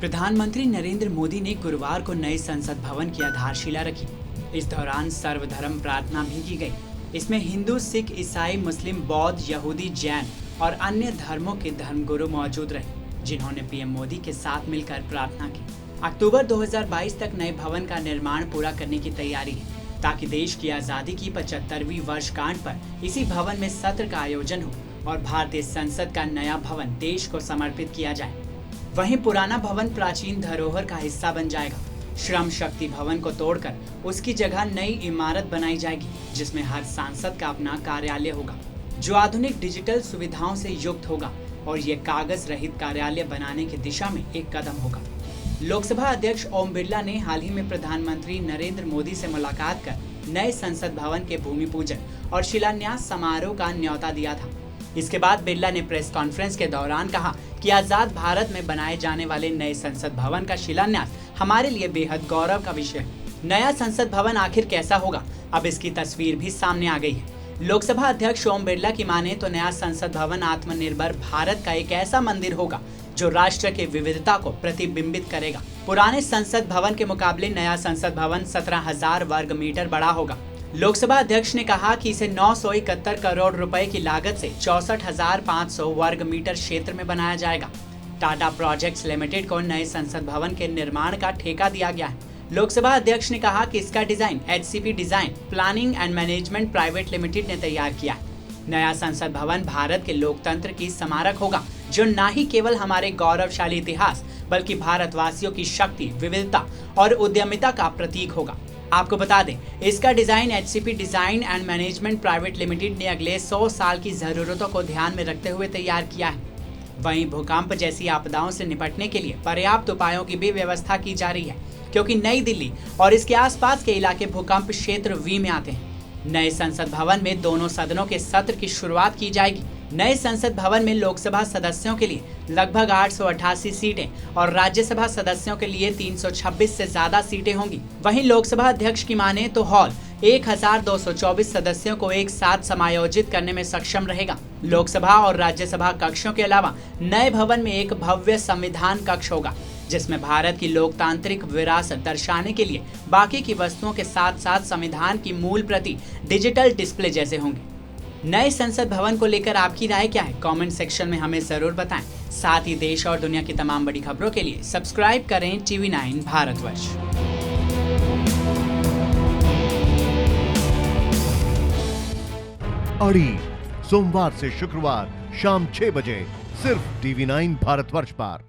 प्रधानमंत्री नरेंद्र मोदी ने गुरुवार को नए संसद भवन की आधारशिला रखी। इस दौरान सर्वधर्म प्रार्थना भी की गई। इसमें हिंदू, सिख, ईसाई, मुस्लिम, बौद्ध, यहूदी, जैन और अन्य धर्मों के धर्मगुरु मौजूद रहे, जिन्होंने पीएम मोदी के साथ मिलकर प्रार्थना की। अक्टूबर 2022 तक नए भवन का निर्माण पूरा करने की तैयारी है, ताकि देश की आजादी की 75वीं वर्षगांठ पर इसी भवन में सत्र का आयोजन हो और भारतीय संसद का नया भवन देश को समर्पित किया जाए। वहीं पुराना भवन प्राचीन धरोहर का हिस्सा बन जाएगा। श्रम शक्ति भवन को तोड़कर उसकी जगह नई इमारत बनाई जाएगी, जिसमें हर सांसद का अपना कार्यालय होगा, जो आधुनिक डिजिटल सुविधाओं से युक्त होगा और ये कागज रहित कार्यालय बनाने की दिशा में एक कदम होगा। लोकसभा अध्यक्ष ओम बिरला ने हाल ही में प्रधानमंत्री नरेंद्र मोदी से मुलाकात कर नए संसद भवन के भूमि पूजन और शिलान्यास समारोह का न्योता दिया था। इसके बाद बिरला ने प्रेस कॉन्फ्रेंस के दौरान कहा कि आजाद भारत में बनाए जाने वाले नए संसद भवन का शिलान्यास हमारे लिए बेहद गौरव का विषय है। नया संसद भवन आखिर कैसा होगा, अब इसकी तस्वीर भी सामने आ गई है। लोकसभा अध्यक्ष ओम बिरला की माने तो नया संसद भवन आत्मनिर्भर भारत का एक ऐसा मंदिर होगा जो राष्ट्र के विविधता को प्रतिबिंबित करेगा। पुराने संसद भवन के मुकाबले नया संसद भवन 17,000 वर्ग मीटर बड़ा होगा। लोकसभा अध्यक्ष ने कहा कि इसे 971 करोड़ रुपए की लागत से 64,500 वर्ग मीटर क्षेत्र में बनाया जाएगा। टाटा प्रोजेक्ट्स लिमिटेड को नए संसद भवन के निर्माण का ठेका दिया गया है। लोकसभा अध्यक्ष ने कहा कि इसका design HCP design planning and management private limited ने तैयार किया है। नया संसद भवन भारत के लोकतंत्र की स्मारक होगा, जो न ही केवल हमारे गौरवशाली इतिहास बल्कि भारतवासियों की शक्ति, विविधता और उद्यमिता का प्रतीक होगा। आपको बता दें, इसका design HCP design and management private limited ने अगले 100 साल की जरूरतों को ध्यान में रखते हुए तैयार किया है। वहीं भूकंप जैसी आपदाओं से निपटने के लिए पर्याप्त उपायों की भी व्यवस्था की जा रही है, क्योंकि नई दिल्ली और इसके आसपास के इलाके भूकंप क्षेत्र V में आते हैं। नए संसद भवन में दोनों सदनों के सत्र की शुरुआत की जाएगी। नए संसद भवन में लोकसभा सदस्यों के लिए लगभग 888 सीटें और राज्यसभा सदस्यों के लिए 326 से ज्यादा सीटें होंगी। वहीं लोकसभा अध्यक्ष की माने तो हॉल 1224 सदस्यों को एक साथ समायोजित करने में सक्षम रहेगा। लोकसभा और राज्यसभा कक्षों के अलावा नए भवन में एक भव्य संविधान कक्ष होगा, जिसमें भारत की लोकतांत्रिक विरासत दर्शाने के लिए बाकी की वस्तुओं के साथ साथ संविधान की मूल प्रति डिजिटल डिस्प्ले जैसे होंगे। नए संसद भवन को लेकर आपकी राय क्या है? कमेंट सेक्शन में हमें जरूर बताएं। साथ ही देश और दुनिया की तमाम बड़ी खबरों के लिए सब्सक्राइब करें TV9 भारतवर्ष। अड़ी सोमवार से शुक्रवार शाम 6 बजे सिर्फ TV9 भारतवर्ष पर।